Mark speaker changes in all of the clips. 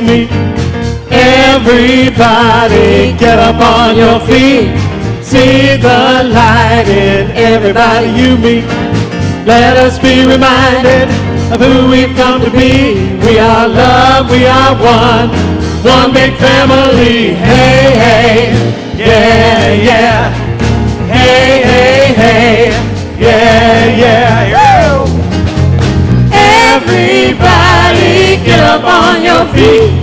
Speaker 1: meet. Everybody get up on your feet. See the light in everybody you meet. Let us be reminded of who we've come to be. We are love, we are one big family. Hey, hey, yeah, yeah. Hey, hey, hey, yeah, yeah. Everybody get up on your feet.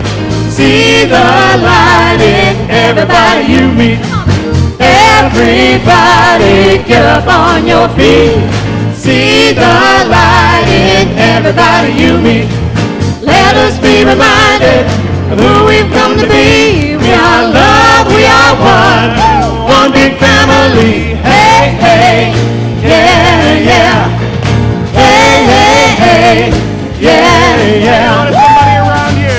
Speaker 1: See the light in everybody you meet. Everybody get up on your feet. See the light in everybody you meet. Let us be reminded of who we've come to be. We are love, we are one big family. Hey, hey, yeah, yeah. Hey, hey, hey, yeah, yeah.
Speaker 2: Somebody around you.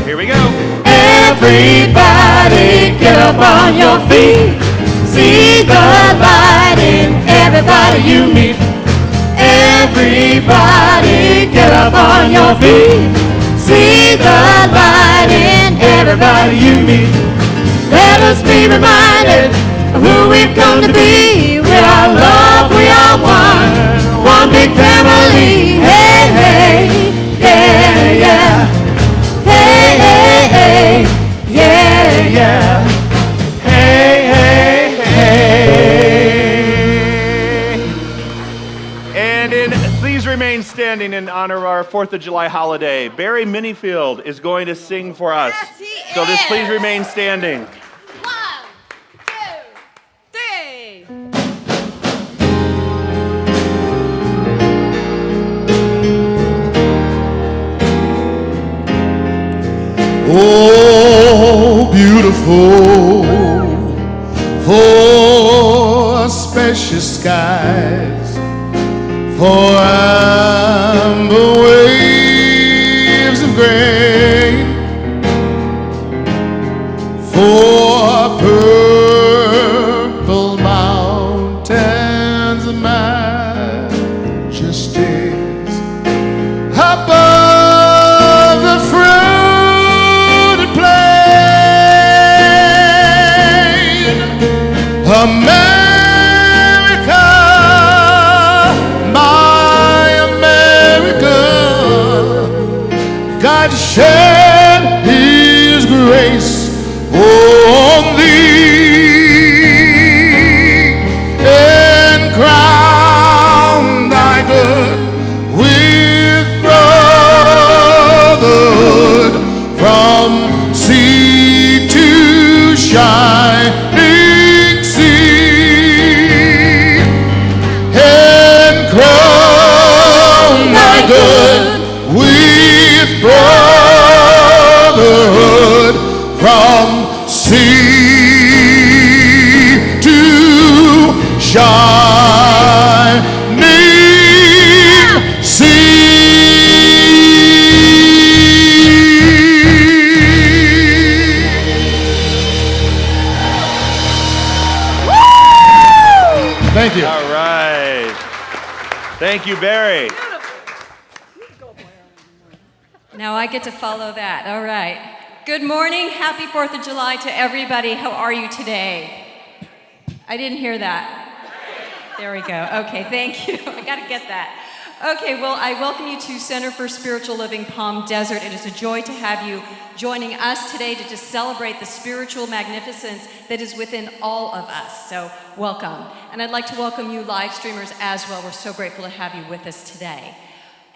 Speaker 2: Here we go.
Speaker 1: Everybody get up on your feet. See the light in everybody you meet. Everybody get up on your feet. See the light in everybody you meet. Let us be reminded of who we've come to be. We are love, we are one big family. Hey, hey, yeah, yeah. Hey, hey, hey, yeah, yeah. Hey, hey, hey.
Speaker 2: And please remain standing in honor of our 4th of July holiday. Barry Minifield is going to sing for us.
Speaker 3: Yes, he
Speaker 2: So just
Speaker 3: is.
Speaker 2: please remain standing.
Speaker 3: 1, 2, 3.
Speaker 4: Oh, beautiful for spacious skies, for amber waves of grain, for purple mountains and majesties above the fruited plain. America, my America, God shed His grace on thee and crown thy good with brotherhood from sea to shining sea, and crown thy good with brotherhood from sea to shining sea. Thank you.
Speaker 2: All right. Thank you, Barry.
Speaker 5: Now I get to follow that. All right. Good morning. Happy 4th of July to everybody. How are you today? I didn't hear that. There we go. Okay, thank you. I got to get that. Okay, well, I welcome you to Center for Spiritual Living Palm Desert. It is a joy to have you joining us today to just celebrate the spiritual magnificence that is within all of us. So, welcome. And I'd like to welcome you live streamers as well. We're so grateful to have you with us today.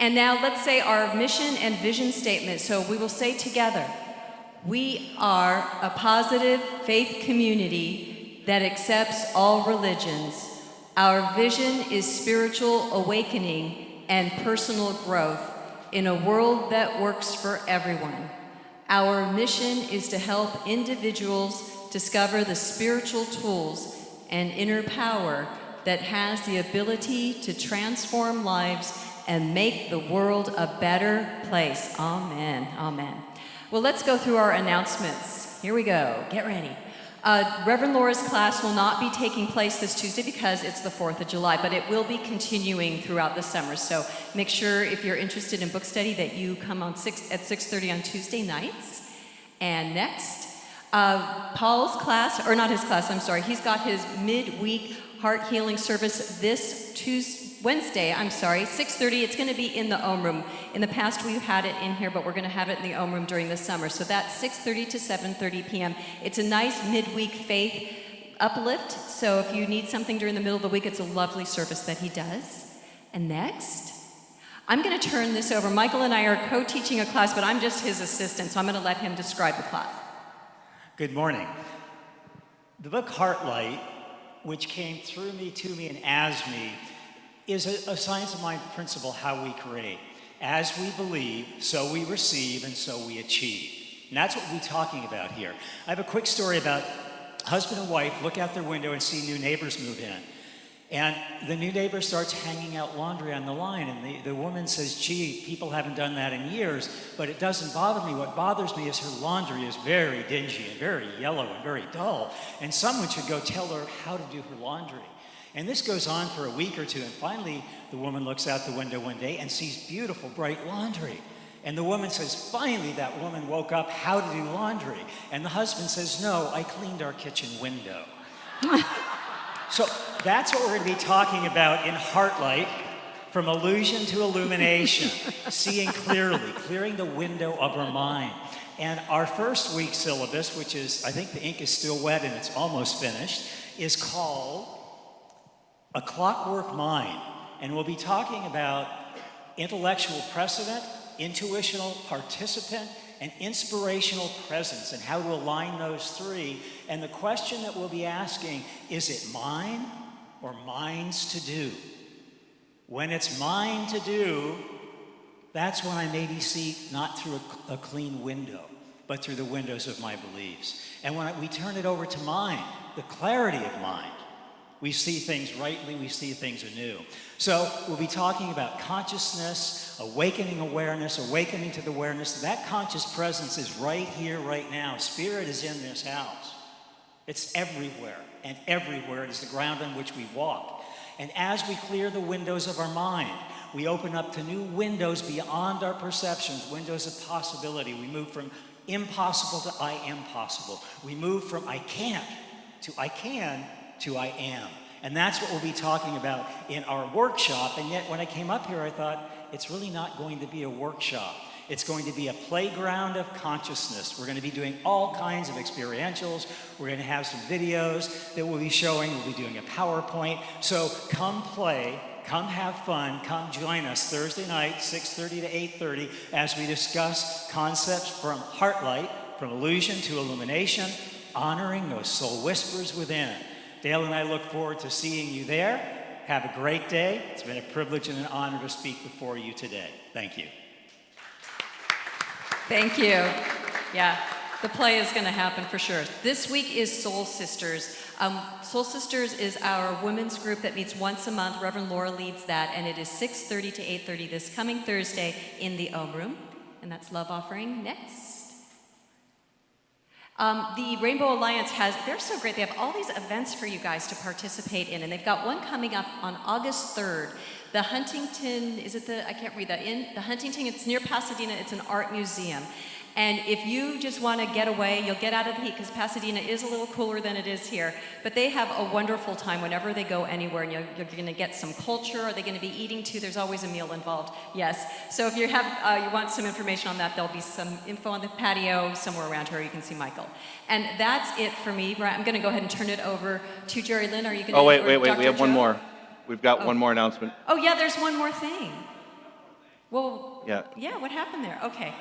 Speaker 5: And now let's say our mission and vision statement. So we will say together, we are a positive faith community that accepts all religions. Our vision is spiritual awakening and personal growth in a world that works for everyone. Our mission is to help individuals discover the spiritual tools and inner power that has the ability to transform lives and make the world a better place. Amen. Amen. Well, let's go through our announcements. Here we go. Get ready. Reverend Laura's class will not be taking place this Tuesday because it's the 4th of July, but it will be continuing throughout the summer. So make sure if you're interested in book study that you come on at 6:30 on Tuesday nights. And next, Paul's class, or not his class, I'm sorry, he's got his midweek heart healing service this Wednesday, 6:30. It's going to be in the Ohm Room. In the past, we've had it in here, but we're going to have it in the Ohm Room during the summer. So that's 6:30 to 7:30 p.m. It's a nice midweek faith uplift. So if you need something during the middle of the week, it's a lovely service that he does. And next, I'm going to turn this over. Michael and I are co-teaching a class, but I'm just his assistant, so I'm going to let him describe the class.
Speaker 6: Good morning. The book Heartlight, which came through me, to me, and as me, is a science of mind principle, how we create. As we believe, so we receive, and so we achieve. And that's what we're talking about here. I have a quick story about husband and wife look out their window and see new neighbors move in. And the new neighbor starts hanging out laundry on the line, and the woman says, gee, people haven't done that in years, but it doesn't bother me. What bothers me is her laundry is very dingy and very yellow and very dull, and someone should go tell her how to do her laundry. And this goes on for a week or two, and finally the woman looks out the window one day and sees beautiful, bright laundry. And the woman says, finally that woman woke up how to do laundry. And the husband says, no, I cleaned our kitchen window. So that's what we're going to be talking about in Heartlight, from illusion to illumination, seeing clearly, clearing the window of our mind. And our first week syllabus, which is, I think the ink is still wet and it's almost finished, is called A Clockwork Mind. And we'll be talking about intellectual precedent, intuitional participant, and inspirational presence, and how to align those three. And the question that we'll be asking, is it mine or mine's to do? When it's mine to do, that's when I maybe see not through a clean window, but through the windows of my beliefs. And when we turn it over to mine, the clarity of mind, we see things rightly, we see things anew. So we'll be talking about consciousness, awakening awareness, awakening to the awareness. That conscious presence is right here, right now. Spirit is in this house. It's everywhere, and everywhere it is the ground on which we walk. And as we clear the windows of our mind, we open up to new windows beyond our perceptions, windows of possibility. We move from impossible to I am possible. We move from I can't to I can to I am. And that's what we'll be talking about in our workshop. And yet when I came up here, I thought, it's really not going to be a workshop. It's going to be a playground of consciousness. We're going to be doing all kinds of experientials. We're going to have some videos that we'll be showing. We'll be doing a PowerPoint. So come play, come have fun, come join us Thursday night, 6:30 to 8:30, as we discuss concepts from Heartlight, from illusion to illumination, honoring those soul whispers within. Dale and I look forward to seeing you there. Have a great day. It's been a privilege and an honor to speak before you today. Thank you.
Speaker 5: Thank you. Yeah, the play is going to happen for sure. This week is Soul Sisters. Soul Sisters is our women's group that meets once a month. Reverend Laura leads that, and it is 6:30 to 8:30 this coming Thursday in the Ohm Room. And that's Love Offering next. The Rainbow Alliance they're so great. They have all these events for you guys to participate in, and they've got one coming up on August 3rd. The Huntington, the Huntington, it's near Pasadena, it's an art museum. And if you just want to get away, you'll get out of the heat, because Pasadena is a little cooler than it is here. But they have a wonderful time whenever they go anywhere, and you're going to get some culture. Are they going to be eating too? There's always a meal involved. Yes. So if you want some information on that, there'll be some info on the patio somewhere around here. You can see Michael. And that's it for me. I'm going to go ahead and turn it over to Jerry Lynn. Are you going to?
Speaker 2: Oh, wait.
Speaker 5: Dr.
Speaker 2: We have one
Speaker 5: Joe?
Speaker 2: more. We've got one more announcement.
Speaker 5: Oh, yeah, there's one more thing. Well,
Speaker 2: yeah,
Speaker 5: what happened there? Okay.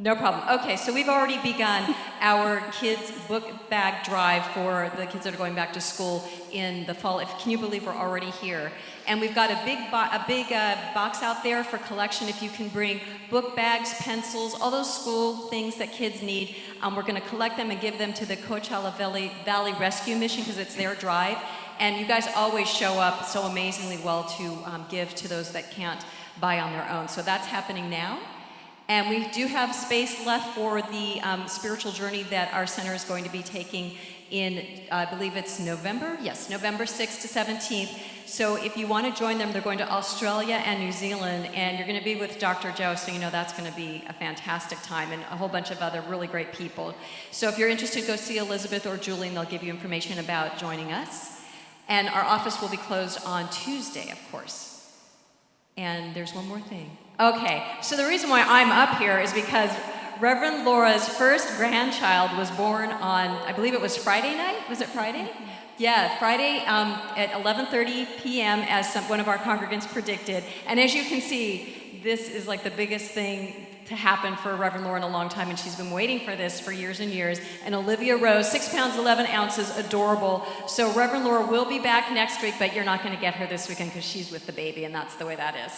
Speaker 5: No problem. Okay, so we've already begun our kids' book bag drive for the kids that are going back to school in the fall. Can you believe we're already here? And we've got a big box out there for collection. If you can bring book bags, pencils, all those school things that kids need, we're going to collect them and give them to the Coachella Valley Rescue Mission, because it's their drive. And you guys always show up so amazingly well to give to those that can't buy on their own. So that's happening now. And we do have space left for the spiritual journey that our center is going to be taking in, I believe it's November? Yes, November 6th to 17th. So if you want to join them, they're going to Australia and New Zealand, and you're going to be with Dr. Joe, so you know that's going to be a fantastic time, and a whole bunch of other really great people. So if you're interested, go see Elizabeth or Julie, and they'll give you information about joining us. And our office will be closed on Tuesday, of course. And there's one more thing. Okay, so the reason why I'm up here is because Reverend Laura's first grandchild was born on, I believe it was Friday night? Was it Friday? Yeah, Friday at 11:30 p.m. as one of our congregants predicted. And as you can see, this is like the biggest thing to happen for Reverend Laura in a long time, and she's been waiting for this for years and years. And Olivia Rose, 6 pounds 11 ounces, adorable. So Reverend Laura will be back next week, but you're not going to get her this weekend because she's with the baby, and that's the way that is.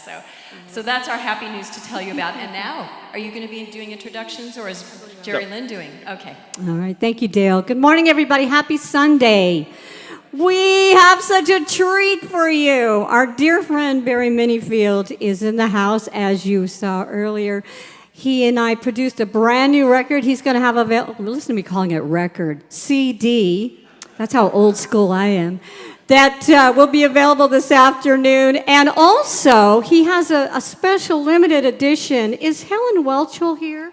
Speaker 5: So that's our happy news to tell you about. And now, are you going to be doing introductions, or is Jerry Lynn doing? Okay.
Speaker 1: All right, thank you, Dale. Good morning, everybody. Happy Sunday. We have such a treat for you. Our dear friend Barry Minifield is in the house, as you saw earlier. He and I produced a brand new record. He's going to have available, listen to me calling it record, CD. That's how old school I am. That will be available this afternoon. And also, he has a special limited edition. Is Helen Welchel here?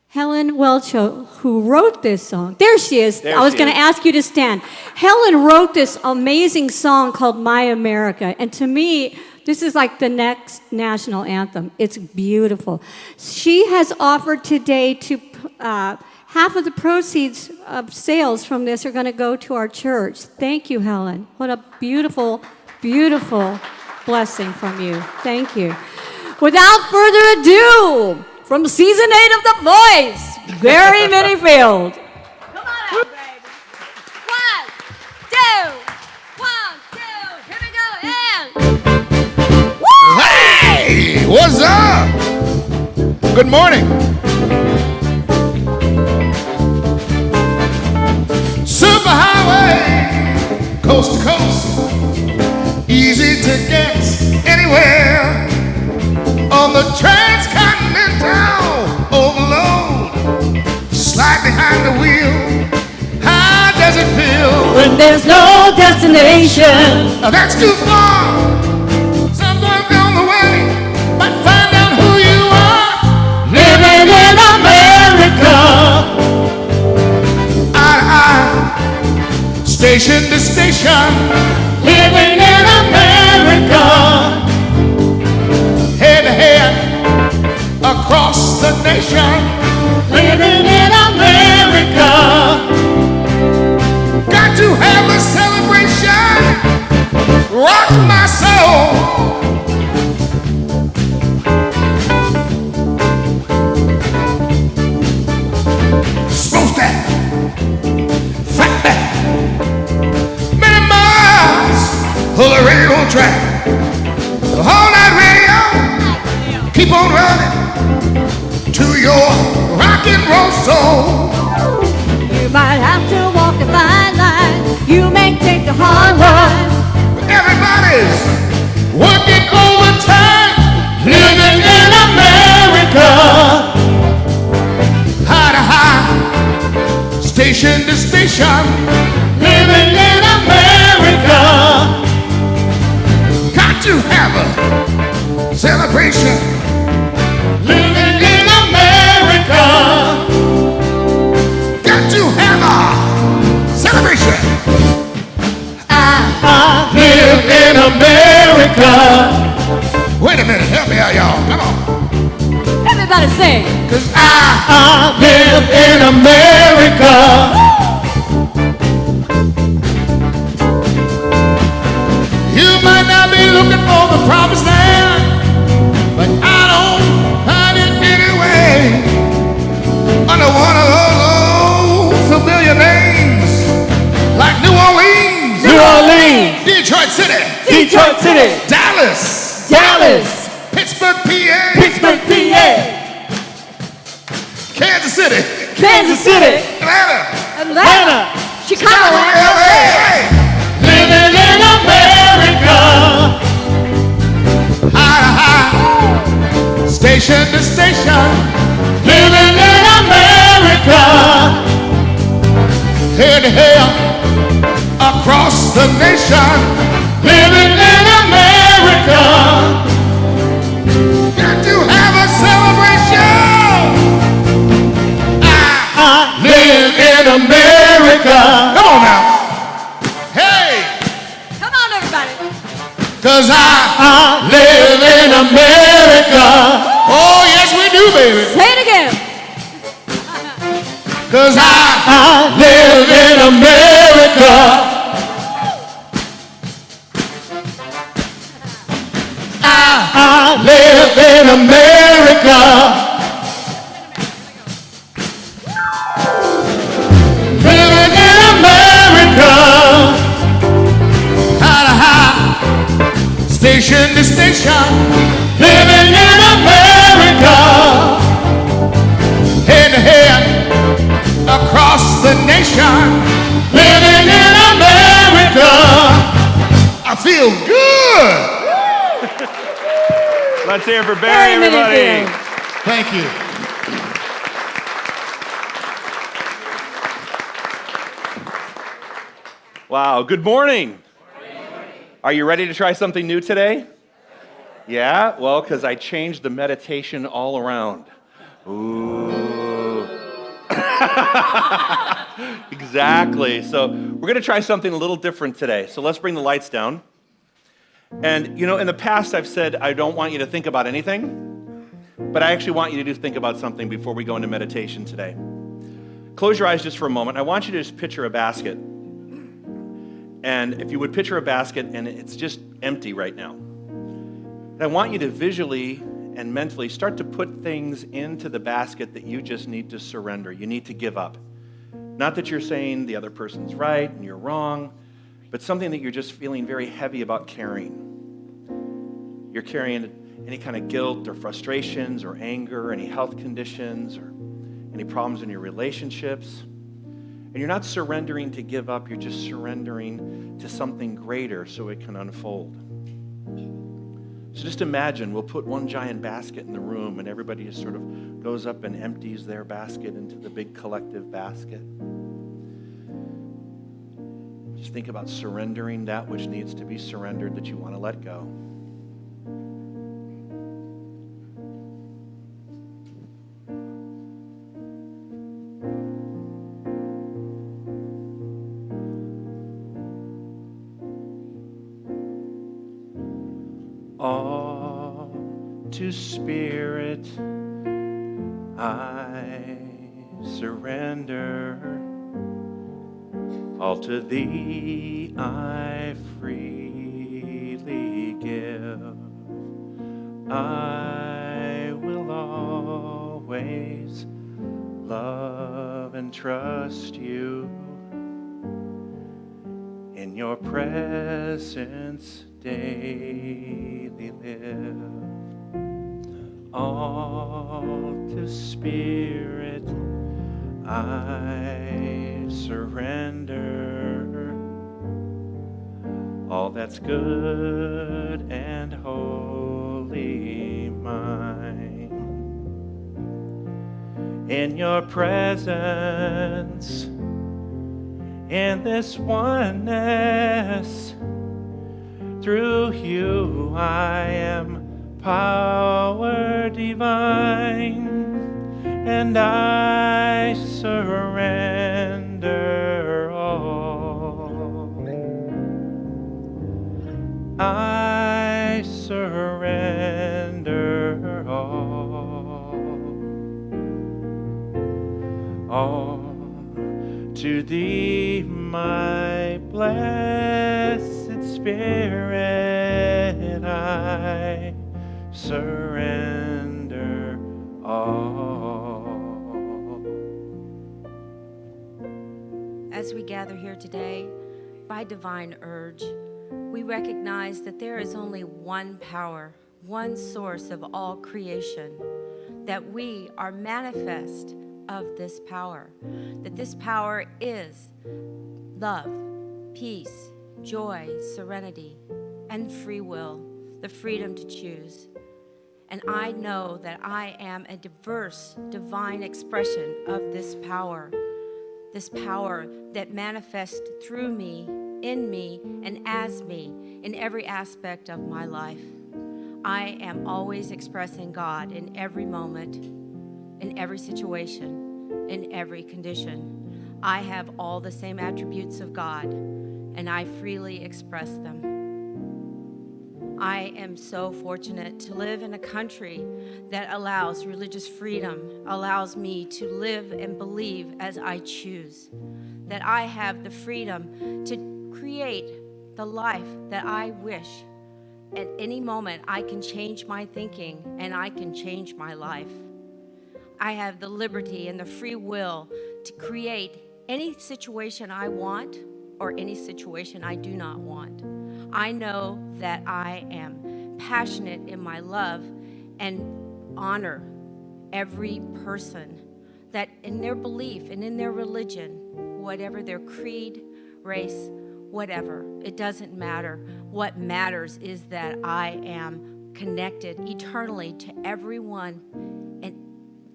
Speaker 1: Helen Welchel, who wrote this song. There she is. I was going to ask you to stand. Helen wrote this amazing song called My America. And to me, this is like the next national anthem. It's beautiful. She has offered today to, half of the proceeds of sales from this are going to go to our church. Thank you, Helen. What a beautiful, beautiful blessing from you. Thank you. Without further ado, from season 8 of The Voice, Barry Minifield.
Speaker 3: Come on out, baby. 1, 2, 1, 2. Here we go, and
Speaker 4: Hey, what's up? Good morning. Superhighway, coast to coast, easy to get anywhere. On the transcontinental overload, slide behind the wheel. How does it feel
Speaker 1: When there's no destination,
Speaker 4: that's too far? Someone's on the way, but find out who you are.
Speaker 1: living in America.
Speaker 4: Eye to eye, station to station,
Speaker 1: Living in America.
Speaker 4: head to head, across the nation.
Speaker 1: Living in America.
Speaker 4: Got to have a celebration, rock my soul. Smokestack, fat back, many miles of the railroad track. The whole night radio, keep on running to your rock and roll soul.
Speaker 1: You might have to walk the fine line. You may take the hard one.
Speaker 4: Everybody's working overtime,
Speaker 1: Living in America.
Speaker 4: high to high, station to station.
Speaker 1: Living in America.
Speaker 4: Got to have a celebration.
Speaker 1: Living in America.
Speaker 4: Got to have a celebration.
Speaker 1: I live in America.
Speaker 4: Wait a minute, help me out, y'all. Come on.
Speaker 1: Everybody sing.
Speaker 4: 'Cause
Speaker 1: I live in America.
Speaker 4: you might not be looking for the promised land, but I don't find it anyway. Under one of those familiar names, like New Orleans,
Speaker 1: New Orleans,
Speaker 4: Detroit City,
Speaker 1: Detroit City,
Speaker 4: Dallas,
Speaker 1: Dallas,
Speaker 4: Pittsburgh, PA,
Speaker 1: Pittsburgh, PA,
Speaker 4: Kansas City,
Speaker 1: Kansas City,
Speaker 4: Atlanta,
Speaker 1: Atlanta, Chicago,
Speaker 4: LA.
Speaker 1: living in America.
Speaker 4: High to high. station to station, living in America, head to head across the nation, living in America. Got to have a celebration. I live in America. Come on now. Hey.
Speaker 3: Come on, everybody.
Speaker 4: 'Cause I live in America. Oh, yes, we do, baby.
Speaker 3: Say it again.
Speaker 4: 'Cause I live in America. I live in America. Living in America. High to high, station to station. Living in America. Head to head across the nation, living in America. I feel good.
Speaker 2: Let's hear it for Barry, everybody.
Speaker 3: Minifield.
Speaker 4: Thank you.
Speaker 2: Wow, good morning. Are you ready to try something new today? Yeah? Well, because I changed the meditation all around. Ooh. Exactly. So we're going to try something a little different today. So let's bring the lights down. And, you know, in the past I've said I don't want you to think about anything, but I actually want you to think about something before we go into meditation today. Close your eyes just for a moment. I want you to just picture a basket. And if you would picture a basket and it's just empty right now. And I want you to visually and mentally start to put things into the basket that you just need to surrender. You need to give up. Not that you're saying the other person's right and you're wrong, but something that you're just feeling very heavy about carrying. You're carrying any kind of guilt or frustrations or anger, any health conditions or any problems in your relationships. And you're not surrendering to give up, you're just surrendering to something greater so it can unfold. So just imagine we'll put one giant basket in the room and everybody just sort of goes up and empties their basket into the big collective basket. Just think about surrendering that which needs to be surrendered that you want to let go. All to Spirit I surrender. All to Thee I freely give. I will always love and trust You. In Your presence daily live. All to Spirit I surrender. All that's good and wholly mine. In Your presence, in this oneness, through You I am power divine, and I surrender all. I surrender all to Thee, my blessed Spirit, I surrender all.
Speaker 3: As we gather here today, by divine urge, we recognize that there is only one power, one source of all creation, that we are manifest of this power, that this power is love, peace, joy, serenity, and free will, the freedom to choose. And I know that I am a diverse, divine expression of this power that manifests through me, in me, and as me in every aspect of my life. I am always expressing God in every moment, in every situation, in every condition. I have all the same attributes of God, and I freely express them. I am so fortunate to live in a country that allows religious freedom, allows me to live and believe as I choose, that I have the freedom to create the life that I wish. At any moment, I can change my thinking and I can change my life. I have the liberty and the free will to create any situation I want or any situation I do not want. I know that I am passionate in my love and honor every person that in their belief and in their religion, whatever their creed, race, whatever, it doesn't matter. What matters is that I am connected eternally to everyone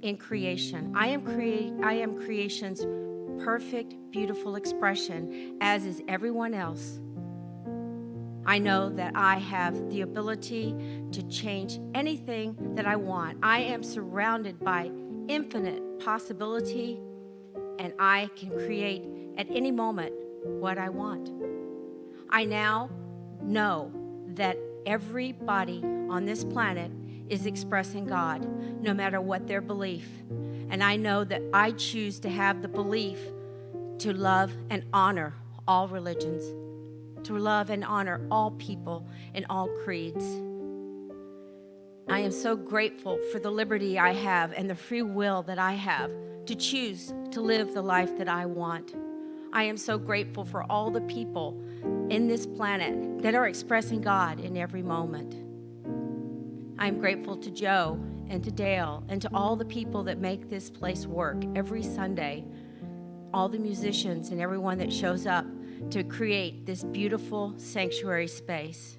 Speaker 3: in creation. I am creation's perfect, beautiful expression, as is everyone else. I know that I have the ability to change anything that I want. I am surrounded by infinite possibility, and I can create at any moment what I want. I now know that everybody on this planet is expressing God, no matter what their belief. And I know that I choose to have the belief to love and honor all religions, to love and honor all people and all creeds. I am so grateful for the liberty I have and the free will that I have to choose to live the life that I want. I am so grateful for all the people in this planet that are expressing God in every moment. I'm grateful to Joe and to Dale and to all the people that make this place work every Sunday, all the musicians and everyone that shows up to create this beautiful sanctuary space.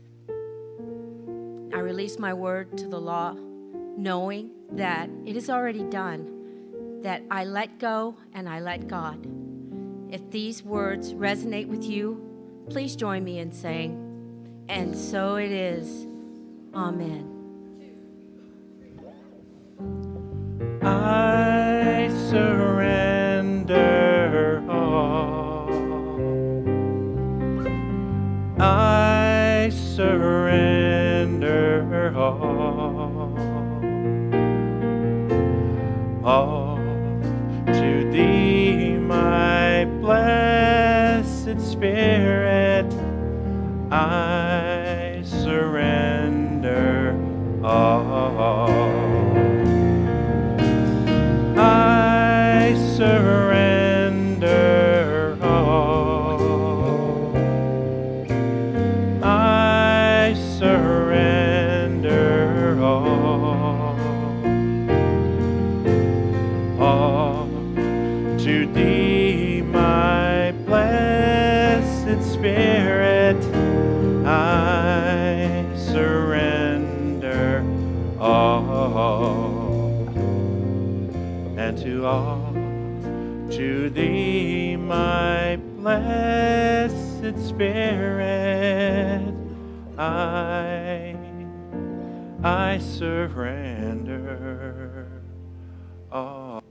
Speaker 3: I release my word to the law, knowing that it is already done, that I let go and I let God. If these words resonate with you, please join me in saying, "And so it is. Amen."
Speaker 2: I surrender all. I surrender all to thee, my blessed Spirit. I surrender all. I surrender all. I surrender all to thee, my blessed Spirit. I surrender all, and to thee, my blessed Spirit, I surrender all.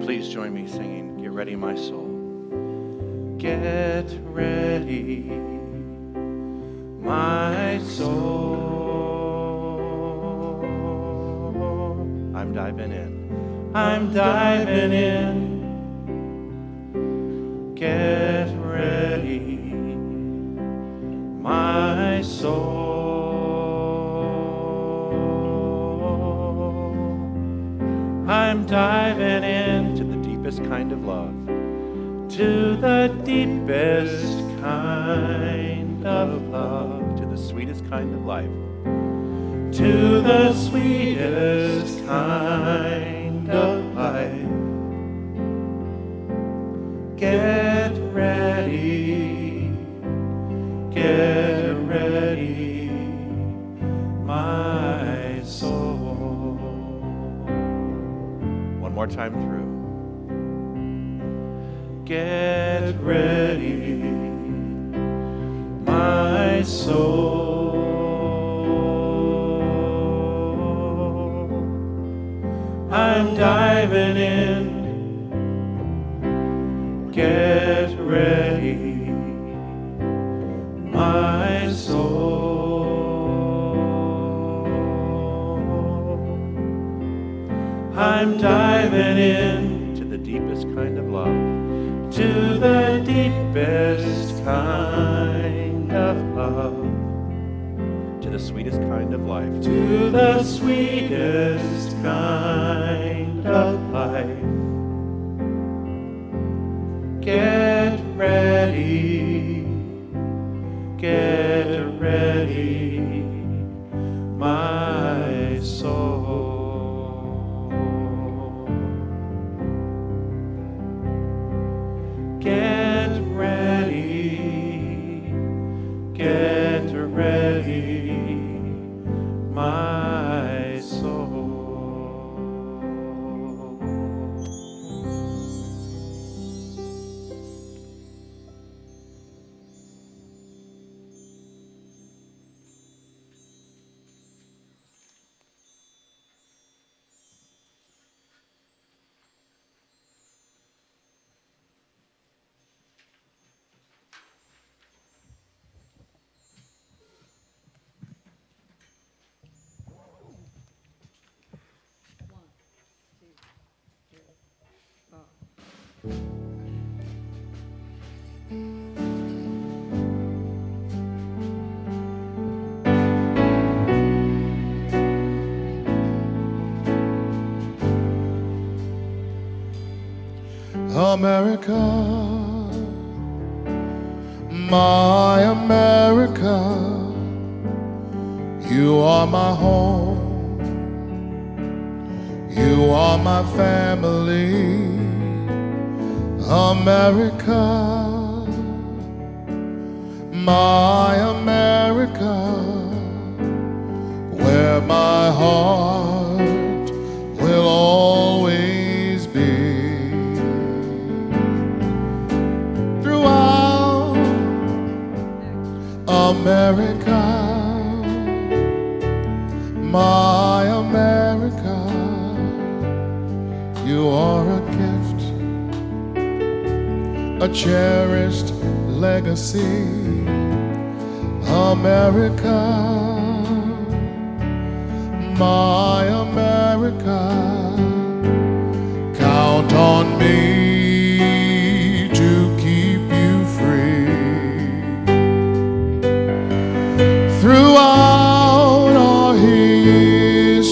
Speaker 2: Please join me singing, Get Ready, My Soul. Get ready, my soul. I'm diving in. I'm diving in. Get ready, my soul. I'm diving into the deepest kind of love, to the deepest kind of love, to the sweetest kind of life, to the sweetest kind of life. Get ready, my soul. One more time through. Get ready, my soul. I'm diving in. Get ready, my soul. I'm diving in to the deepest kind of love, to the deepest kind of love, to the sweetest kind of life, to the sweetest kind of life. Get ready, my soul. Get ready, my soul.
Speaker 4: America, my America, you are my home, you are my family. America, my America, where my heart will always be. Throughout America, my America, you are a gift, a cherished legacy. America, my America, count on me to keep you free. Throughout our history,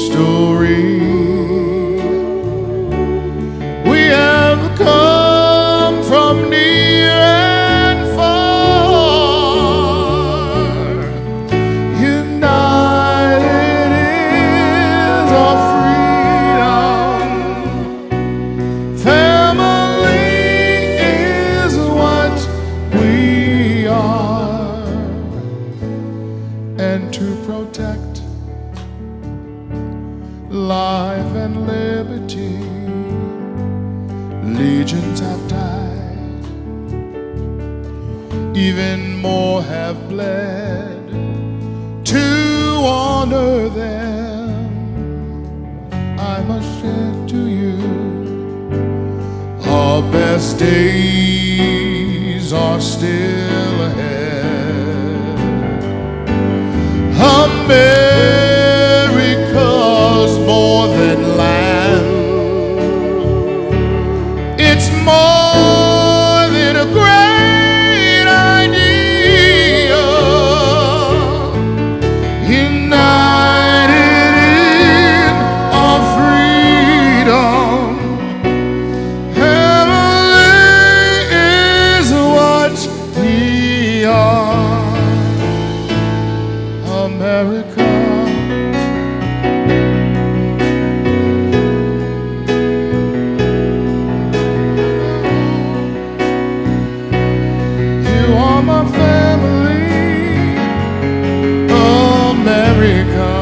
Speaker 4: we have come from near and far. United is our freedom. Family is what we are. And to protect life and liberty, legions have died, even more have bled to honor them. I must shed to you our best days are still ahead. America's more than land. It's more than a great idea. United in our freedom. Family is what we are. America. You are my family, America.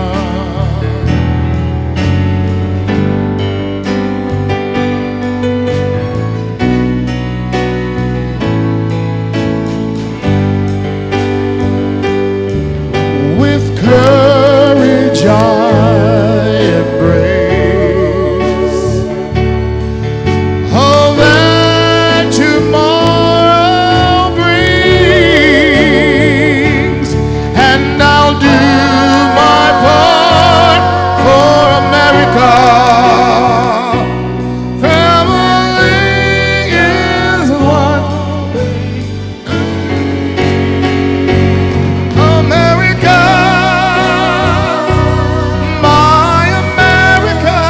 Speaker 4: With courage I embrace all that tomorrow brings, and I'll do my part for America. Family is what America, my America,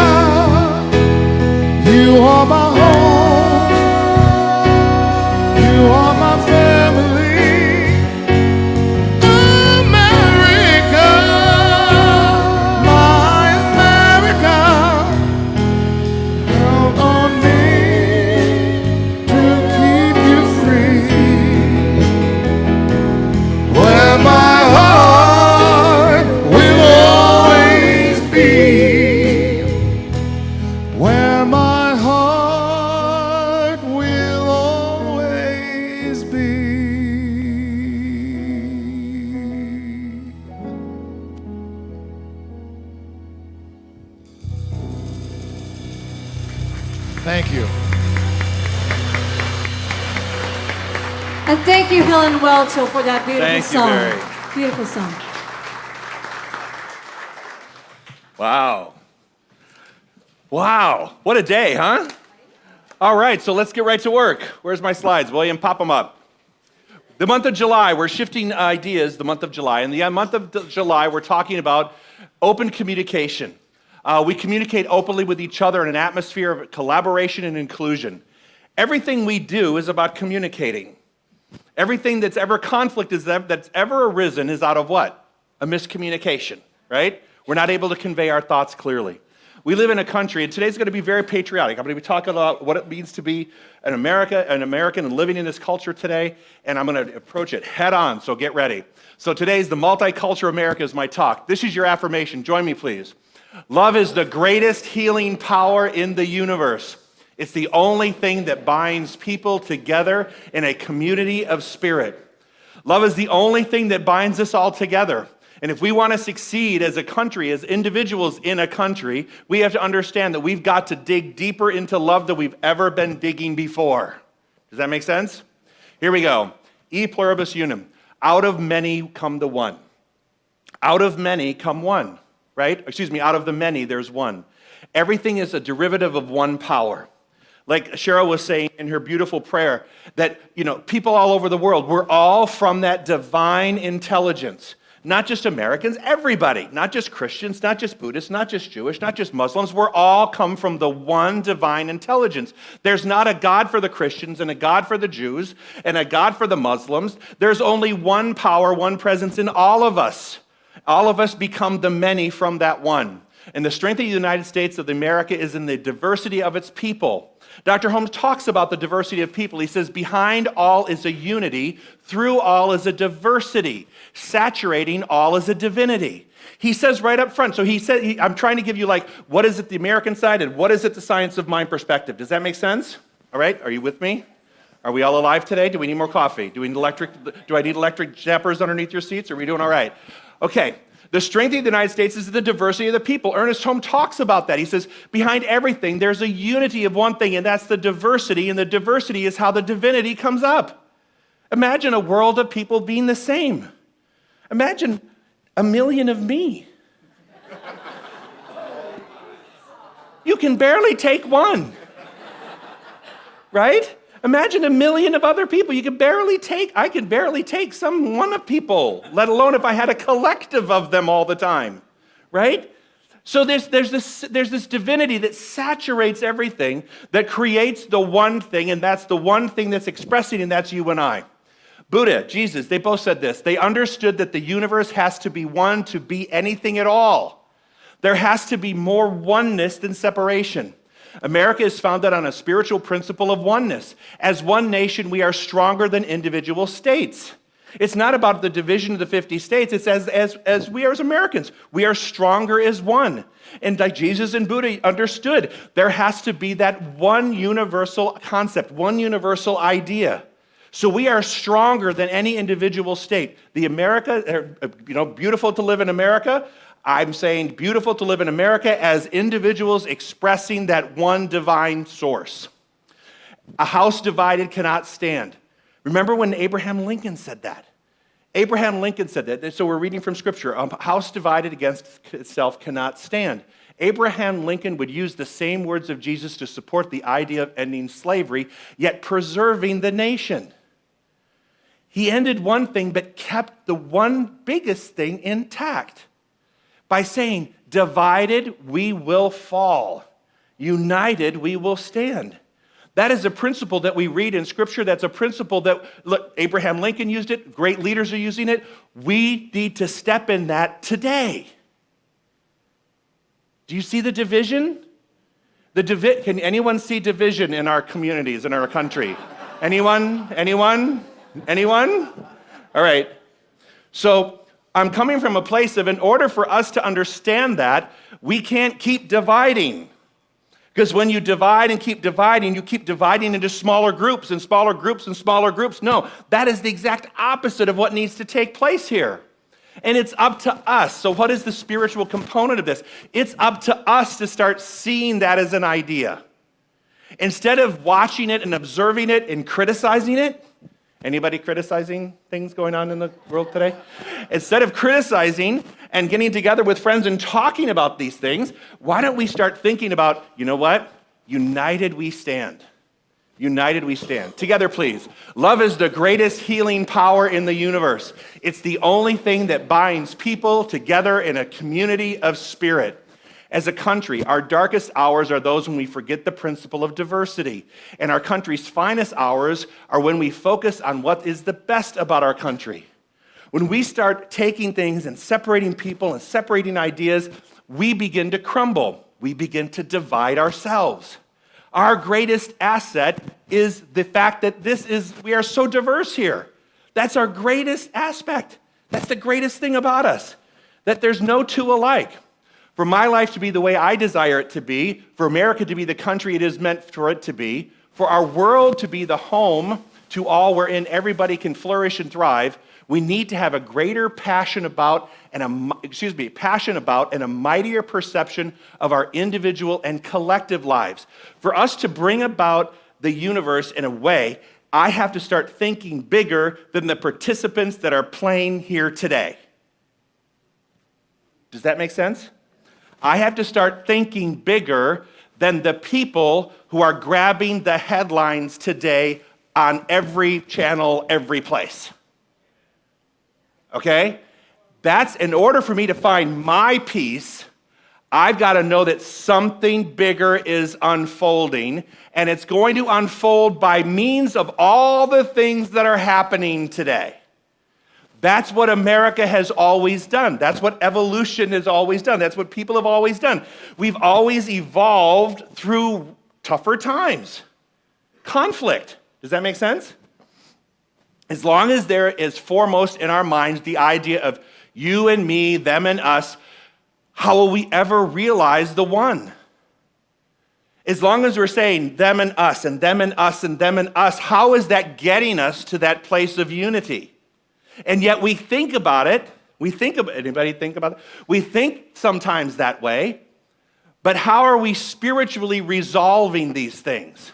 Speaker 4: you are my home, you are my family. America, my America, count on me to keep you free. Where my heart will always be. Where my heart will always be. Thank you.
Speaker 1: And thank you, Helen Welchel, for that beautiful
Speaker 2: Thank you,
Speaker 1: song.
Speaker 2: Mary.
Speaker 1: Beautiful song.
Speaker 2: Wow. Wow. What a day, huh? All right, so let's get right to work. Where's my slides? William, pop them up. The month of July, we're shifting ideas the month of July. In the month of July, we're talking about open communication. We communicate openly with each other in an atmosphere of collaboration and inclusion. Everything we do is about communicating. Everything that's ever conflict that's ever arisen is out of what? A miscommunication, right? We're not able to convey our thoughts clearly. We live in a country, and today's going to be very patriotic. I'm going to be talking about what it means to be an American and living in this culture today, and I'm going to approach it head on, so get ready. So today's the Multicultural America is my talk. This is your affirmation. Join me, please. Love is the greatest healing power in the universe. It's the only thing that binds people together in a community of spirit. Love is the only thing that binds us all together. And if we want to succeed as a country, as individuals in a country, we have to understand that we've got to dig deeper into love than we've ever been digging before. Does that make sense? Here we go. E pluribus unum. Out of many come the one. Out of many come one, right? Excuse me, out of the many, there's one. Everything is a derivative of one power. Like Cheryl was saying in her beautiful prayer, that, people all over the world, we're all from that divine intelligence. Not just Americans, everybody. Not just Christians, not just Buddhists, not just Jewish, not just Muslims. We're all come from the one divine intelligence. There's not a God for the Christians and a God for the Jews and a God for the Muslims. There's only one power, one presence in all of us. All of us become the many from that one. And the strength of the United States of America is in the diversity of its people. Dr. Holmes talks about the diversity of people. He says, behind all is a unity, through all is a diversity, saturating all is a divinity. He says right up front, so he said, I'm trying to give you what is it the American side and what is it the science of mind perspective. Does that make sense? All right, are you with me? Are we all alive today? Do we need more coffee? Do I need electric zappers underneath your seats? Are we doing all right? Okay, The strength of the United States is the diversity of the people. Ernest Holmes talks about that. He says, behind everything, there's a unity of one thing, and that's the diversity, and the diversity is how the divinity comes up. Imagine a world of people being the same. Imagine 1 million of me. You can barely take one, right? Imagine 1 million of other people. I could barely take one of people, let alone if I had a collective of them all the time, right? So there's this divinity that saturates everything, that creates the one thing, and that's the one thing that's expressing, and that's you and I. Buddha, Jesus, they both said this. They understood that the universe has to be one to be anything at all. There has to be more oneness than separation. America is founded on a spiritual principle of oneness. As one nation, we are stronger than individual states. It's not about the division of the 50 states. It's as we are as Americans. We are stronger as one. And like Jesus and Buddha understood, there has to be that one universal concept, one universal idea. So we are stronger than any individual state. Beautiful to live in America. I'm saying beautiful to live in America as individuals expressing that one divine source. A house divided cannot stand. Remember when Abraham Lincoln said that? Abraham Lincoln said that. So we're reading from Scripture. A house divided against itself cannot stand. Abraham Lincoln would use the same words of Jesus to support the idea of ending slavery, yet preserving the nation. He ended one thing, but kept the one biggest thing intact. By saying, divided we will fall, united we will stand. That is a principle that we read in Scripture. That's a principle that, look, Abraham Lincoln used it. Great leaders are using it. We need to step in that today. Do you see the division? Can anyone see division in our communities, in our country? Anyone? All right. So, I'm coming from a place of, in order for us to understand that, we can't keep dividing. Because when you divide and keep dividing, you keep dividing into smaller groups and smaller groups and smaller groups. No, that is the exact opposite of what needs to take place here. And it's up to us. So what is the spiritual component of this? It's up to us to start seeing that as an idea. Instead of watching it and observing it and criticizing it, anybody criticizing things going on in the world today? Instead of criticizing and getting together with friends and talking about these things, why don't we start thinking about, you know what? United we stand. United we stand. Together, please. Love is the greatest healing power in the universe. It's the only thing that binds people together in a community of spirit. As a country, our darkest hours are those when we forget the principle of diversity. And our country's finest hours are when we focus on what is the best about our country. When we start taking things and separating people and separating ideas, we begin to crumble. We begin to divide ourselves. Our greatest asset is the fact that we are so diverse here. That's our greatest aspect. That's the greatest thing about us, that there's no two alike. For my life to be the way I desire it to be, for America to be the country it is meant for it to be, for our world to be the home to all wherein everybody can flourish and thrive, we need to have a greater passion about and a mightier perception of our individual and collective lives. For us to bring about the universe in a way, I have to start thinking bigger than the participants that are playing here today. Does that make sense? I have to start thinking bigger than the people who are grabbing the headlines today on every channel, every place. Okay? That's in order for me to find my peace, I've got to know that something bigger is unfolding, and it's going to unfold by means of all the things that are happening today. That's what America has always done. That's what evolution has always done. That's what people have always done. We've always evolved through tougher times. Conflict. Does that make sense? As long as there is foremost in our minds the idea of you and me, them and us, how will we ever realize the one? As long as we're saying them and us and them and us and them and us, how is that getting us to that place of unity? And yet we think about it, Anybody think about it? We think sometimes that way, but how are we spiritually resolving these things?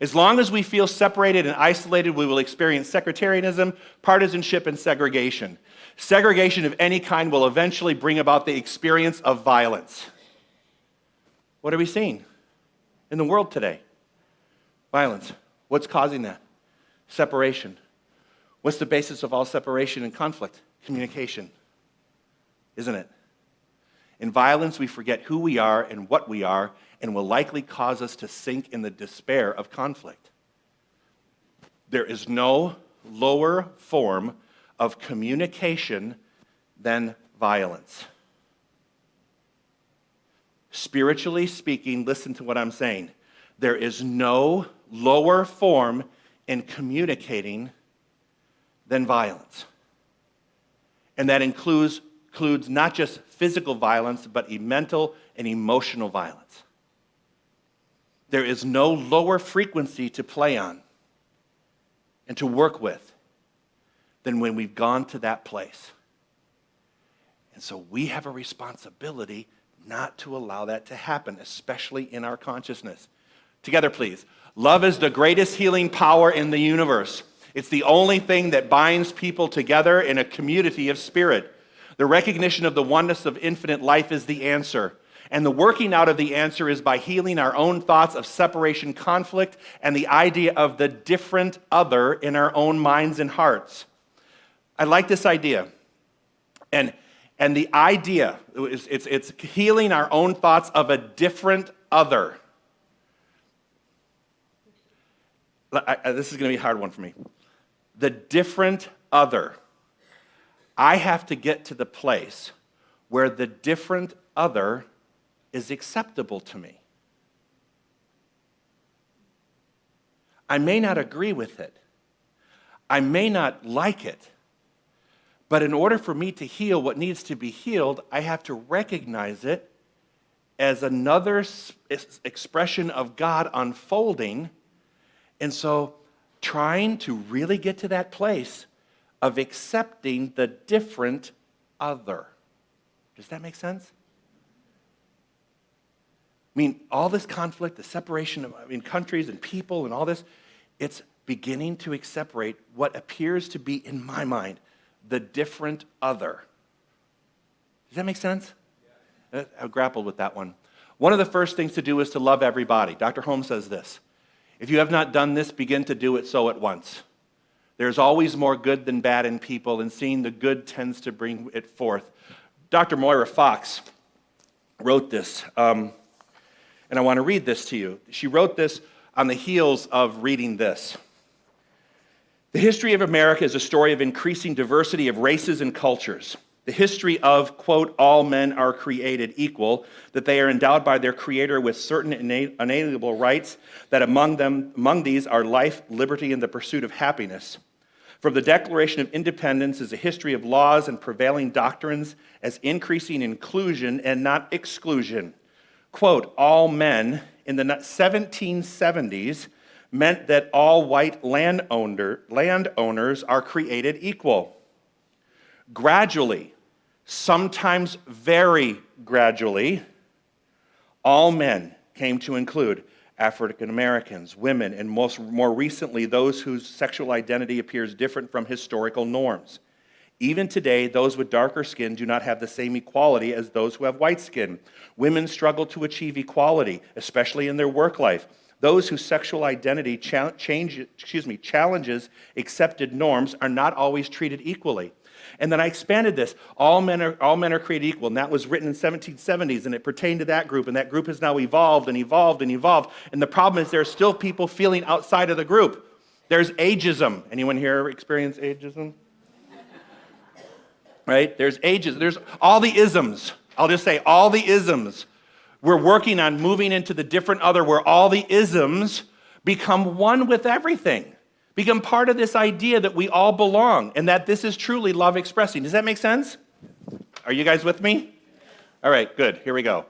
Speaker 2: As long as we feel separated and isolated, we will experience sectarianism, partisanship, and segregation. Segregation of any kind will eventually bring about the experience of violence. What are we seeing in the world today? Violence. What's causing that? Separation. What's the basis of all separation and conflict? Communication. Isn't it? In violence, we forget who we are and what we are, and will likely cause us to sink in the despair of conflict. There is no lower form of communication than violence. Spiritually speaking, listen to what I'm saying. There is no lower form in communicating than violence. And that includes not just physical violence, but mental and emotional violence. There is no lower frequency to play on and to work with than when we've gone to that place. And so we have a responsibility not to allow that to happen, especially in our consciousness. Together, please. Love is the greatest healing power in the universe. It's the only thing that binds people together in a community of spirit. The recognition of the oneness of infinite life is the answer. And the working out of the answer is by healing our own thoughts of separation, conflict, and the idea of the different other in our own minds and hearts. I like this idea. And the idea, it's healing our own thoughts of a different other. This is going to be a hard one for me. The different other. I have to get to the place where the different other is acceptable to me. I may not agree with it. I may not like it. But in order for me to heal what needs to be healed, I have to recognize it as another expression of God unfolding. And so trying to really get to that place of accepting the different other. Does that make sense? I mean, all this conflict, the separation of countries and people and all this, it's beginning to separate what appears to be, in my mind, the different other. Does that make sense? I grappled with that one. One of the first things to do is to love everybody. Dr. Holmes says this. If you have not done this, begin to do it so at once. There's always more good than bad in people, and seeing the good tends to bring it forth. Dr. Moira Fox wrote this, and I want to read this to you. She wrote this on the heels of reading this. The history of America is a story of increasing diversity of races and cultures. The history of, quote, all men are created equal, that they are endowed by their Creator with certain inalienable rights, that among these are life, liberty, and the pursuit of happiness. From the Declaration of Independence is a history of laws and prevailing doctrines as increasing inclusion and not exclusion. Quote, all men in the 1770s meant that all white landowners are created equal. Gradually, sometimes very gradually, all men came to include African Americans, women, and more recently, those whose sexual identity appears different from historical norms. Even today, those with darker skin do not have the same equality as those who have white skin. Women struggle to achieve equality, especially in their work life. Those whose sexual identity challenges accepted norms are not always treated equally. And then I expanded this. All men are created equal. And that was written in the 1770s, and it pertained to that group. And that group has now evolved and evolved and evolved. And the problem is there are still people feeling outside of the group. There's ageism. Anyone here experience ageism? Right? There's ageism. There's all the isms. I'll just say all the isms. We're working on moving into the different other where all the isms become one with everything. Become part of this idea that we all belong and that this is truly love expressing. Does that make sense? Are you guys with me? All right, good. Here we go.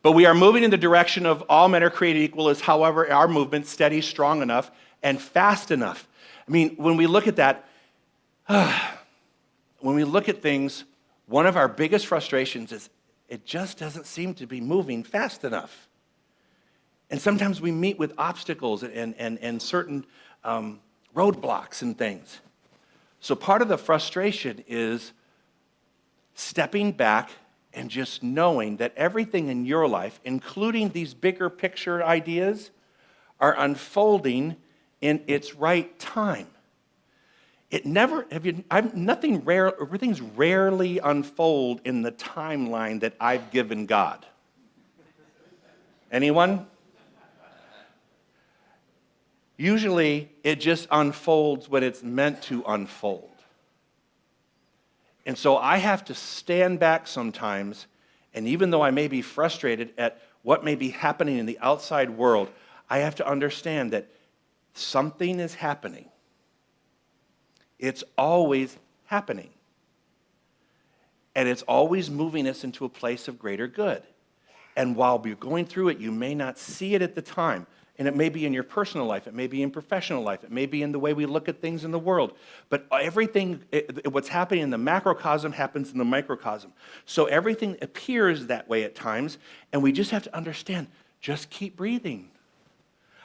Speaker 2: But we are moving in the direction of all men are created equal is, however, our movement steady, strong enough, and fast enough. I mean, when we look at that, when we look at things, One of our biggest frustrations is it just doesn't seem to be moving fast enough. And sometimes we meet with obstacles and certain roadblocks and things. So part of the frustration is stepping back and just knowing that everything in your life, including these bigger picture ideas, are unfolding in its right time. Everything's rarely unfold in the timeline that I've given God. Anyone? Usually, it just unfolds when it's meant to unfold. And so I have to stand back sometimes, and even though I may be frustrated at what may be happening in the outside world, I have to understand that something is happening. It's always happening. And it's always moving us into a place of greater good. And while you're going through it, you may not see it at the time. And it may be in your personal life, it may be in professional life, it may be in the way we look at things in the world. But everything, what's happening in the macrocosm happens in the microcosm. So everything appears that way at times, and we just have to understand, just keep breathing.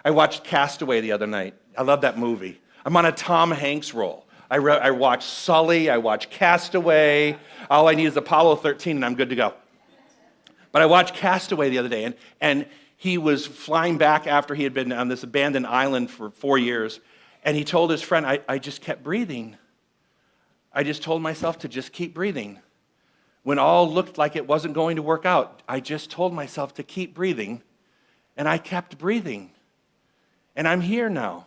Speaker 2: I watched Castaway the other night. I love that movie. I'm on a Tom Hanks roll. I watched Sully, I watched Castaway. All I need is Apollo 13 and I'm good to go. But I watched Castaway the other day, and he was flying back after he had been on this abandoned island for 4 years, and he told his friend, I just kept breathing. I just told myself to just keep breathing. When all looked like it wasn't going to work out, I just told myself to keep breathing, and I kept breathing. And I'm here now.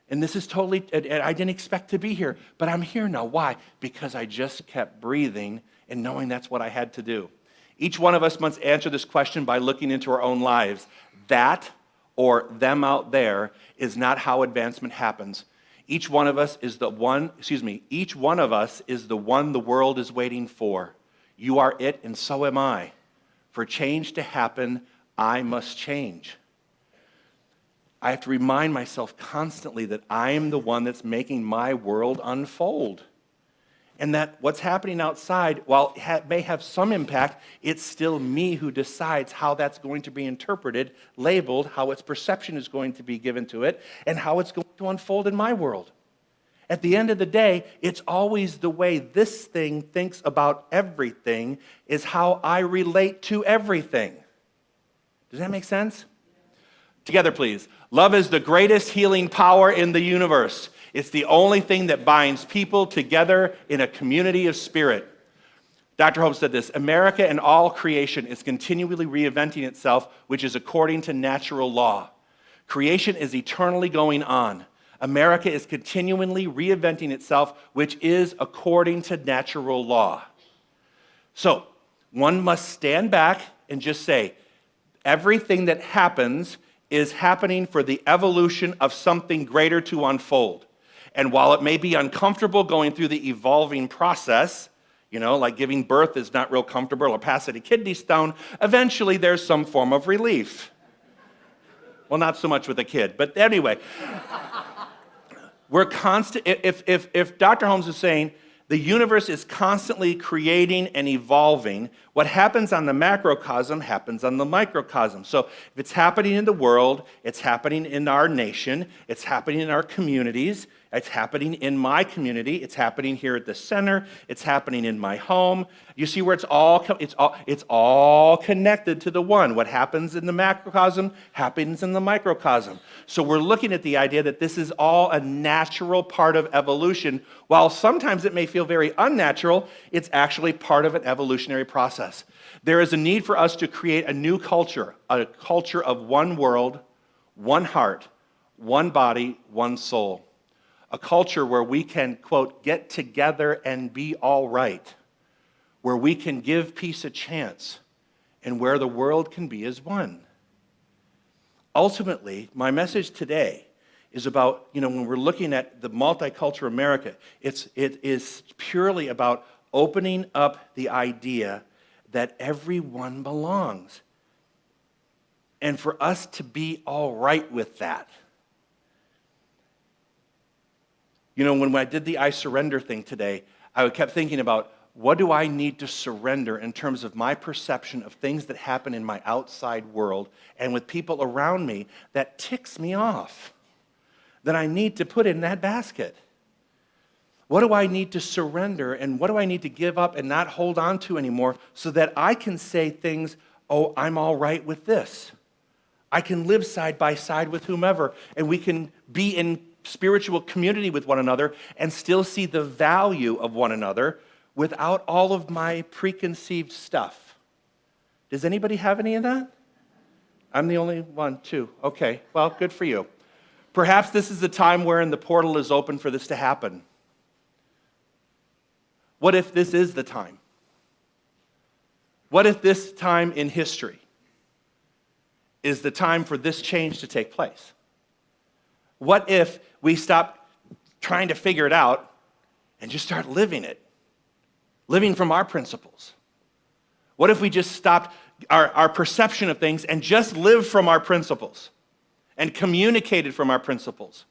Speaker 2: And this is totally, I didn't expect to be here, but I'm here now. Why? Because I just kept breathing and knowing that's what I had to do. Each one of us must answer this question by looking into our own lives. That or them out there is not how advancement happens. Each one of us is the one the world is waiting for. You are it and so am I. For change to happen, I must change. I have to remind myself constantly that I am the one that's making my world unfold. And that what's happening outside, while it may have some impact, it's still me who decides how that's going to be interpreted, labeled, how its perception is going to be given to it, and how it's going to unfold in my world. At the end of the day, it's always the way this thing thinks about everything is how I relate to everything. Does that make sense? Together, please. Love is the greatest healing power in the universe. It's the only thing that binds people together in a community of spirit. Dr. Hope said this, America and all creation is continually reinventing itself, which is according to natural law. Creation is eternally going on. America is continually reinventing itself, which is according to natural law. So, one must stand back and just say, everything that happens is happening for the evolution of something greater to unfold. And while it may be uncomfortable going through the evolving process, like giving birth is not real comfortable or passing a kidney stone, eventually there's some form of relief. Well, not so much with a kid, but anyway. We're constant. If Dr. Holmes is saying the universe is constantly creating and evolving, what happens on the macrocosm happens on the microcosm. So if it's happening in the world, it's happening in our nation, it's happening in our communities, it's happening in my community, it's happening here at the center, it's happening in my home. You see where it's all connected to the one. What happens in the macrocosm happens in the microcosm. So we're looking at the idea that this is all a natural part of evolution. While sometimes it may feel very unnatural, it's actually part of an evolutionary process. There is a need for us to create a new culture, a culture of one world, one heart, one body, one soul. A culture where we can, quote, get together and be all right, where we can give peace a chance, and where the world can be as one. Ultimately, my message today is about, when we're looking at the multicultural America, it is purely about opening up the idea that everyone belongs. And for us to be all right with that. When I did the I surrender thing today, I kept thinking about, what do I need to surrender in terms of my perception of things that happen in my outside world and with people around me that ticks me off, that I need to put in that basket? What do I need to surrender and what do I need to give up and not hold on to anymore so that I can say things, oh, I'm all right with this. I can live side by side with whomever, and we can be in spiritual community with one another and still see the value of one another without all of my preconceived stuff. Does anybody have any of that? I'm the only one, too. Okay, well, good for you. Perhaps this is the time wherein the portal is open for this to happen. What if this is the time? What if this time in history is the time for this change to take place? What if we stop trying to figure it out and just start living it? Living from our principles. What if we just stopped our perception of things and just live from our principles and communicated from our principles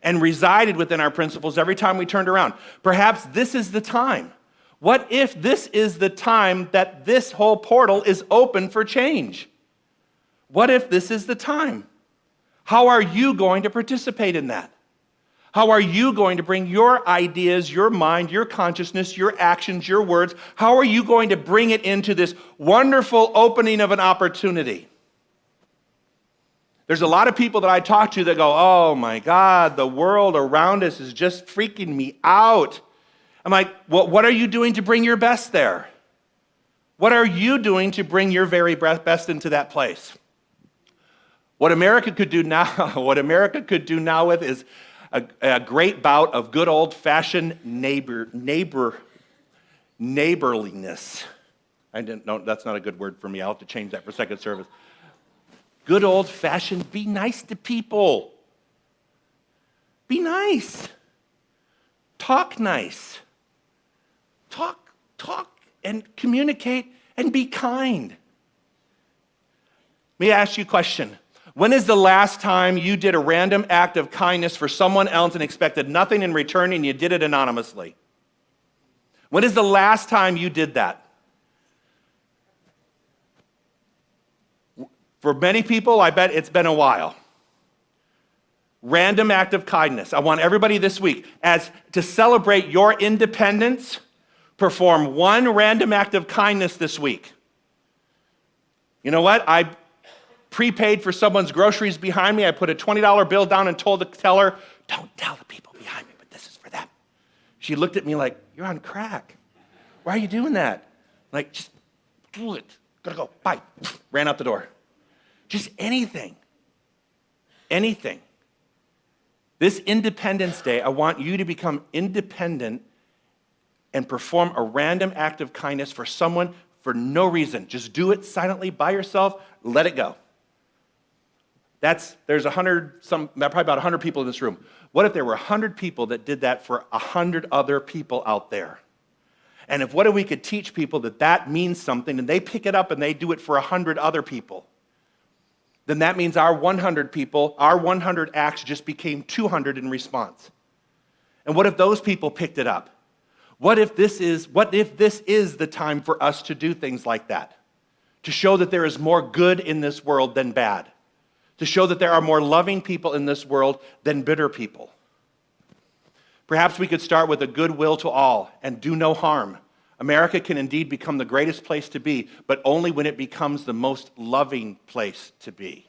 Speaker 2: and resided within our principles every time we turned around? Perhaps this is the time. What if this is the time that this whole portal is open for change? What if this is the time? How are you going to participate in that? How are you going to bring your ideas, your mind, your consciousness, your actions, your words? How are you going to bring it into this wonderful opening of an opportunity? There's a lot of people that I talk to that go, oh my God, the world around us is just freaking me out. I'm like, well, what are you doing to bring your best there? What are you doing to bring your very best into that place? What America could do now with is a great bout of good old-fashioned neighborliness. I didn't know, that's not a good word for me. I'll have to change that for second service. Good old-fashioned, be nice to people. Be nice. Talk nice. Talk and communicate and be kind. Let me ask you a question. When is the last time you did a random act of kindness for someone else and expected nothing in return and you did it anonymously? When is the last time you did that? For many people, I bet it's been a while. Random act of kindness. I want everybody this week, as to celebrate your independence, perform one random act of kindness this week. You know what? I prepaid for someone's groceries behind me. I put a $20 bill down and told the teller, don't tell the people behind me, but this is for them. She looked at me like, you're on crack. Why are you doing that? Like, just do it. Gotta go. Bye. Ran out the door. Just anything. Anything. This Independence Day, I want you to become independent and perform a random act of kindness for someone for no reason. Just do it silently by yourself. Let it go. There's probably about 100 people in this room. What if there were 100 people that did that for 100 other people out there? And what if we could teach people that means something and they pick it up and they do it for 100 other people? Then that means our 100 people, our 100 acts just became 200 in response. And what if those people picked it up? What if this is the time for us to do things like that? To show that there is more good in this world than bad. To show that there are more loving people in this world than bitter people. Perhaps we could start with a goodwill to all and do no harm. America can indeed become the greatest place to be, but only when it becomes the most loving place to be.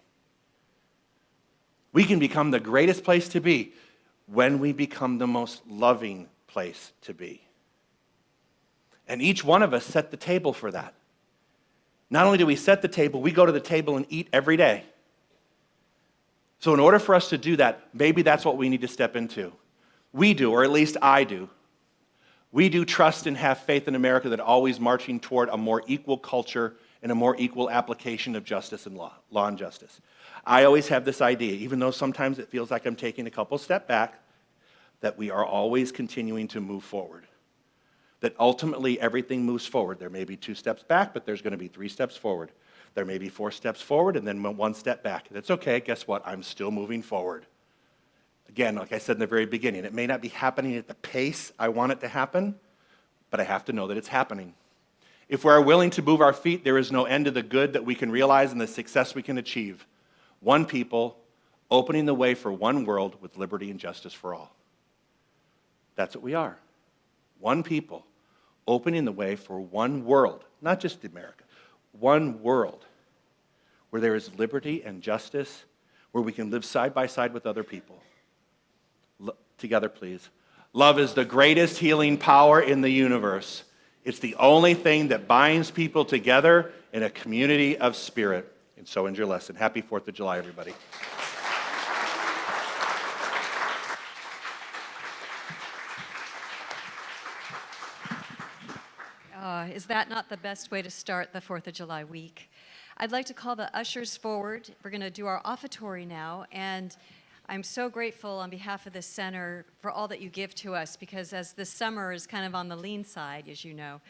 Speaker 2: We can become the greatest place to be when we become the most loving place to be. And each one of us set the table for that. Not only do we set the table, we go to the table and eat every day. So in order for us to do that, maybe that's what we need to step into. We do, or at least I do. We do trust and have faith in America that always marching toward a more equal culture and a more equal application of justice and law and justice. I always have this idea, even though sometimes it feels like I'm taking a couple steps back, that we are always continuing to move forward. That ultimately everything moves forward. There may be 2 steps back, but there's going to be 3 steps forward. There may be 4 steps forward and then 1 step back. That's okay. Guess what? I'm still moving forward. Again, like I said in the very beginning, it may not be happening at the pace I want it to happen, but I have to know that it's happening. If we are willing to move our feet, there is no end to the good that we can realize and the success we can achieve. One people, opening the way for one world with liberty and justice for all. That's what we are. One people, opening the way for one world, not just America, one world where there is liberty and justice, where we can live side by side with other people. Together, please. Love is the greatest healing power in the universe. It's the only thing that binds people together in a community of spirit. And so ends your lesson. Happy 4th of July, everybody.
Speaker 5: Is that not the best way to start the 4th of July week? I'd like to call the ushers forward. We're going to do our offertory now, and I'm so grateful on behalf of the center for all that you give to us, because as this summer is kind of on the lean side, as you know,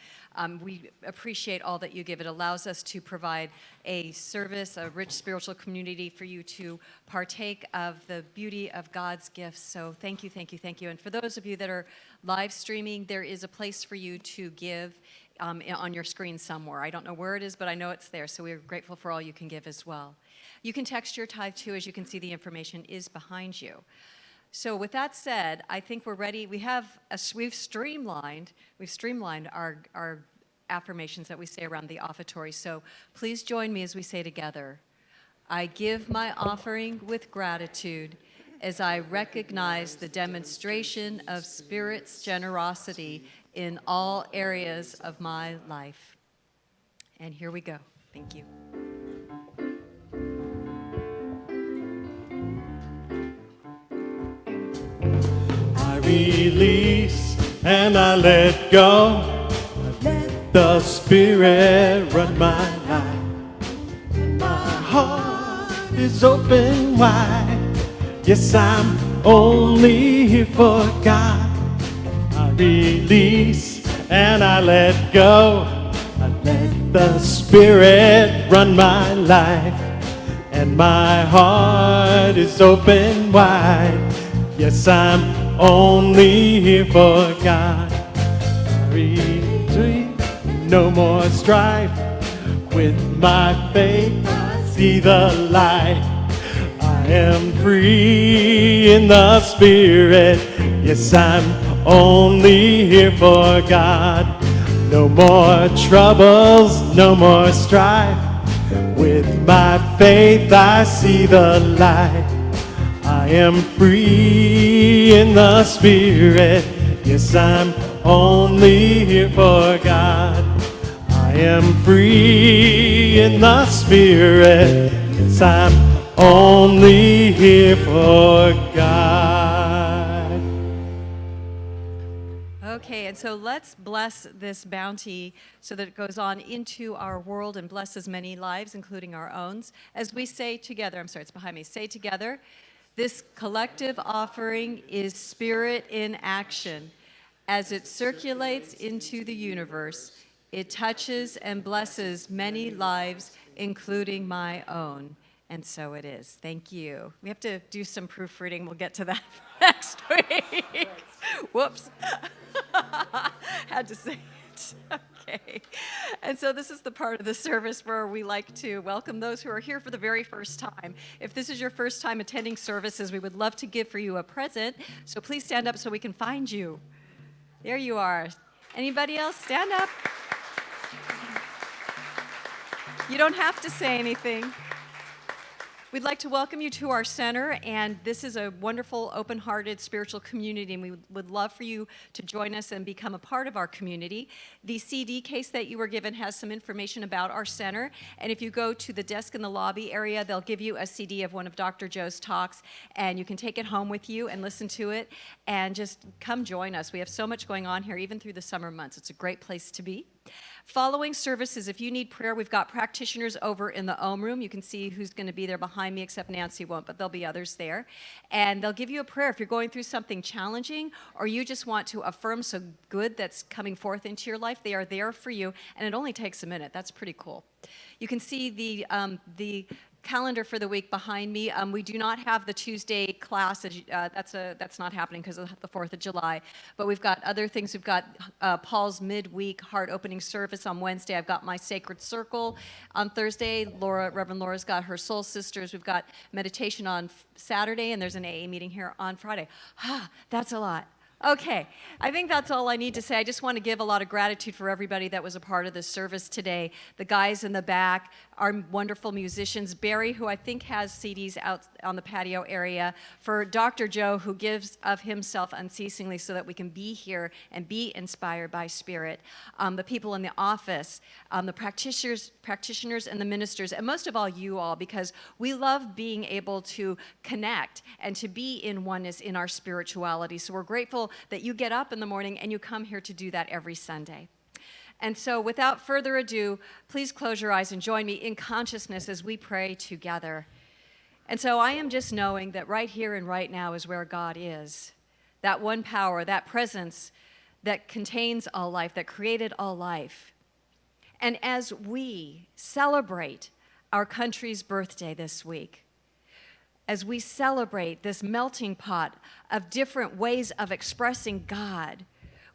Speaker 5: we appreciate all that you give. It allows us to provide a service, a rich spiritual community for you to partake of the beauty of God's gifts. So thank you, thank you, thank you. And for those of you that are live streaming, there is a place for you to give on your screen somewhere. I don't know where it is, but I know it's there. So we're grateful for all you can give as well. You can text your tithe too. As you can see, the information is behind you. So with that said, I think we're ready. We've streamlined our affirmations that we say around the offertory. So please join me as we say together, I give my offering with gratitude as I recognize the demonstration of Spirit's generosity in all areas of my life. And here we go. Thank you.
Speaker 7: I release and I let go. I let the Spirit run my life. My heart is open wide. Yes, I'm only here for God. I release and I let go. I let the Spirit run my life. And my heart is open wide. Yes, I'm only here for God. I retreat, no more strife. With my faith, I see the light. I am free in the Spirit. Yes, I'm only here for God. No more troubles, no more strife. With my faith, I see the light. I am free in the Spirit. Yes, I'm only here for God. I am free in the Spirit. Yes, I'm only here for God.
Speaker 5: Okay, and so let's bless this bounty so that it goes on into our world and blesses many lives, including our own. As we say together, I'm sorry, it's behind me, say together, this collective offering is spirit in action. As it circulates into the universe, it touches and blesses many lives, including my own. And so it is. Thank you. We have to do some proofreading. We'll get to that next week. Whoops. Had to say it. Okay. And so this is the part of the service where we like to welcome those who are here for the very first time. If this is your first time attending services, we would love to give for you a present. So please stand up so we can find you. There you are. Anybody else? Stand up. You don't have to say anything. We'd like to welcome you to our center, and this is a wonderful, open-hearted spiritual community, and we would love for you to join us and become a part of our community. The CD case that you were given has some information about our center, and if you go to the desk in the lobby area, they'll give you a CD of one of Dr. Joe's talks, and you can take it home with you and listen to it, and just come join us. We have so much going on here, even through the summer months. It's a great place to be. Following services, if you need prayer, we've got practitioners over in the Ohm room. You can see who's going to be there behind me, except Nancy won't, but there'll be others there. And they'll give you a prayer if you're going through something challenging or you just want to affirm some good that's coming forth into your life. They are there for you, and it only takes a minute. That's pretty cool. You can see the calendar for the week behind me. We do not have the Tuesday class. That's not happening because of the 4th of July. But we've got other things. We've got Paul's midweek heart opening service on Wednesday. I've got my Sacred Circle on Thursday. Reverend Laura's got her Soul Sisters. We've got meditation on Saturday, and there's an AA meeting here on Friday. That's a lot. Okay, I think that's all I need to say. I just want to give a lot of gratitude for everybody that was a part of this service today. The guys in the back, our wonderful musicians, Barry, who I think has CDs out on the patio area, for Dr. Joe, who gives of himself unceasingly so that we can be here and be inspired by Spirit, the people in the office, the practitioners and the ministers, and most of all, you all, because we love being able to connect and to be in oneness in our spirituality. So we're grateful that you get up in the morning and you come here to do that every Sunday. And so without further ado, please close your eyes and join me in consciousness as we pray together. And so I am just knowing that right here and right now is where God is. That one power, that presence that contains all life, that created all life. And as we celebrate our country's birthday this week, as we celebrate this melting pot of different ways of expressing God,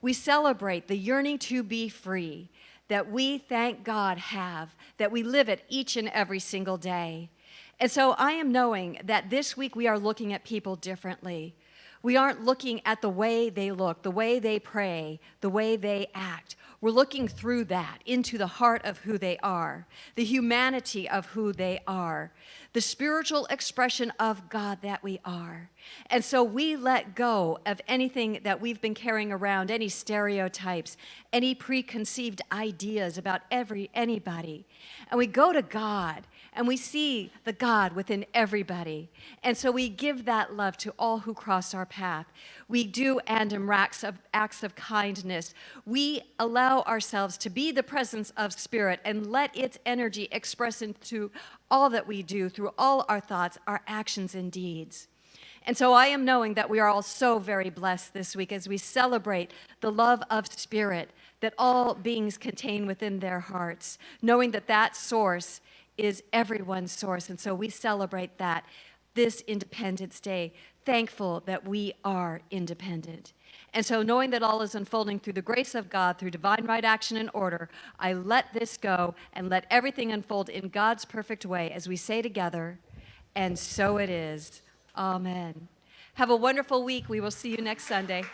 Speaker 5: we celebrate the yearning to be free that we, thank God, have, that we live it each and every single day. And so I am knowing that this week we are looking at people differently. We aren't looking at the way they look, the way they pray, the way they act. We're looking through that into the heart of who they are, the humanity of who they are, the spiritual expression of God that we are. And so we let go of anything that we've been carrying around, any stereotypes, any preconceived ideas about anybody. And we go to God and we see the God within everybody. And so we give that love to all who cross our path. We do acts of kindness. We allow ourselves to be the presence of Spirit and let its energy express into all that we do through all our thoughts, our actions, and deeds. And so I am knowing that we are all so very blessed this week as we celebrate the love of Spirit that all beings contain within their hearts, knowing that that source is everyone's source. And so we celebrate that this Independence Day, thankful that we are independent. And so knowing that all is unfolding through the grace of God, through divine right action and order, I let this go and let everything unfold in God's perfect way as we say together, and so it is. Amen. Have a wonderful week. We will see you next Sunday.